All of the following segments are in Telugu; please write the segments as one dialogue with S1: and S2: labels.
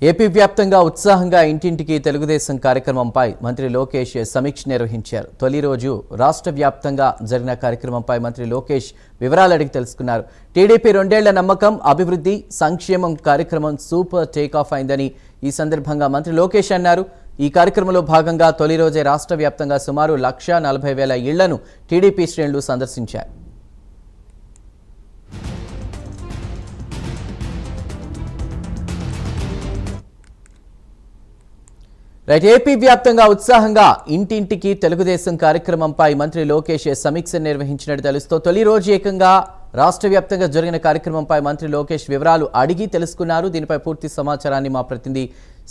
S1: ఏపీ వ్యాప్తంగా ఉత్సాహంగా ఇంటింటికి తెలుగుదేశం కార్యక్రమంపై మంత్రి లోకేష్ సమీక్ష నిర్వహించారు. తొలి రోజు రాష్ట్ర వ్యాప్తంగా జరిగిన కార్యక్రమంపై మంత్రి లోకేష్ వివరాలు అడిగి తెలుసుకున్నారు. టీడీపీ 2 ఏళ్ల నమ్మకం, అభివృద్ధి, సంక్షేమం కార్యక్రమం సూపర్ టేకాఫ్ అయిందని ఈ సందర్భంగా మంత్రి లోకేష్ అన్నారు. ఈ కార్యక్రమంలో భాగంగా తొలి రోజే రాష్ట్ర వ్యాప్తంగా సుమారు 1,40,000 ఇళ్లను టీడీపీ శ్రేణులు సందర్శించారు. ఏపీ వ్యాప్తంగా ఉత్సాహంగా ఇంటింటికి తెలుగుదేశం కార్యక్రమంపై మంత్రి లోకేష్ సమీక్ష నిర్వహించినట్టు తెలుస్తోంది. తొలి రోజు ఏకంగా రాష్ట్ర వ్యాప్తంగా జరిగిన కార్యక్రమంపై మంత్రి లోకేష్ వివరాలు అడిగి తెలుసుకున్నారు. దీనిపై పూర్తి సమాచారాన్ని మా ప్రతినిధి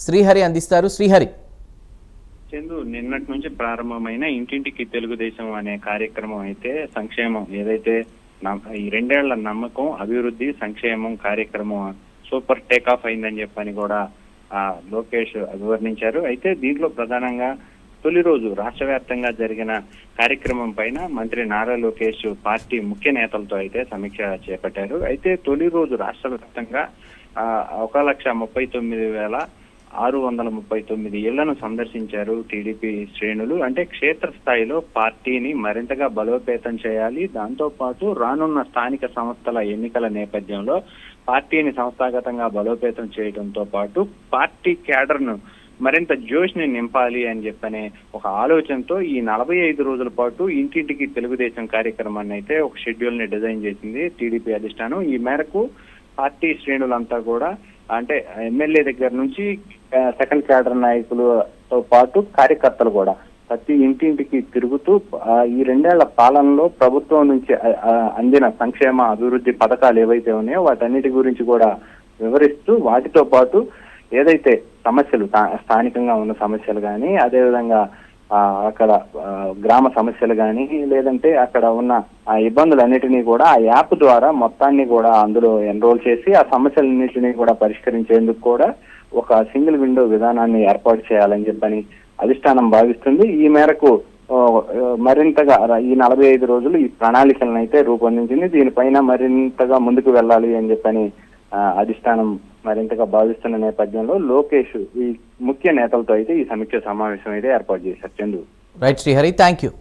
S1: శ్రీహరి అందిస్తారు. శ్రీహరి,
S2: చందు, నిన్నటి నుంచి ప్రారంభమైన ఇంటింటికి తెలుగుదేశం అనే కార్యక్రమం అయితే సంక్షేమం ఏదైతే ఈ 2 ఏళ్ల నమ్మకం, అభివృద్ధి, సంక్షేమం కార్యక్రమం సూపర్ టేకాఫ్ అయిందని చెప్పని కూడా లోకేష్ వివరించారు. అయితే దీంట్లో ప్రధానంగా తొలి రోజు రాష్ట్ర వ్యాప్తంగా జరిగిన కార్యక్రమం పైన మంత్రి నారా లోకేష్ పార్టీ ముఖ్య నేతలతో అయితే సమీక్ష చేపట్టారు. అయితే తొలి రోజు రాష్ట్ర వ్యాప్తంగా 1,39,639 ఇళ్లను సందర్శించారు టీడీపీ శ్రేణులు. అంటే క్షేత్రస్థాయిలో పార్టీని మరింతగా బలోపేతం చేయాలి, దాంతో పాటు రానున్న స్థానిక సంస్థల ఎన్నికల నేపథ్యంలో పార్టీని సంస్థాగతంగా బలోపేతం చేయడంతో పాటు పార్టీ క్యాడర్ను మరింత జోష్ని నింపాలి అని చెప్పనే ఒక ఆలోచనతో ఈ 45 రోజుల పాటు ఇంటింటికి తెలుగుదేశం కార్యక్రమాన్ని అయితే ఒక షెడ్యూల్ ని డిజైన్ చేసింది టీడీపీ అధిష్టానం. ఈ మేరకు పార్టీ శ్రేణులంతా కూడా అంటే ఎమ్మెల్యే దగ్గర నుంచి సెకండ్ క్యాడర్ నాయకులతో పాటు కార్యకర్తలు కూడా ప్రతి ఇంటింటికి తిరుగుతూ ఈ 2 ఏళ్ల పాలనలో ప్రభుత్వం నుంచి అందిన సంక్షేమ అభివృద్ధి పథకాలు ఏవైతే ఉన్నాయో వాటన్నిటి గురించి కూడా వివరిస్తూ, వాటితో పాటు ఏదైతే సమస్యలు స్థానికంగా ఉన్న సమస్యలు కానీ, అదేవిధంగా అక్కడ గ్రామ సమస్యలు కానీ, లేదంటే అక్కడ ఉన్న ఇబ్బందులన్నిటినీ కూడా ఆ యాప్ ద్వారా మొత్తాన్ని కూడా అందులో ఎన్రోల్ చేసి ఆ సమస్యలన్నింటినీ కూడా పరిష్కరించేందుకు కూడా ఒక సింగిల్ విండో విధానాన్ని ఏర్పాటు చేయాలని చెప్పని అధిష్టానం భావిస్తుంది. ఈ మేరకు మరింతగా ఈ 45 రోజులు ఈ ప్రణాళికలను అయితే రూపొందించింది. దీనిపైన మరింతగా ముందుకు వెళ్ళాలి అని చెప్పని అధిష్టానం మరింతగా భావిస్తున్న నేపథ్యంలో లోకేష్ ఈ ముఖ్య నేతలతో అయితే ఈ సమీక్ష సమావేశం అయితే ఏర్పాటు చేశారు. Chandu.
S1: Right Srihari, thank you.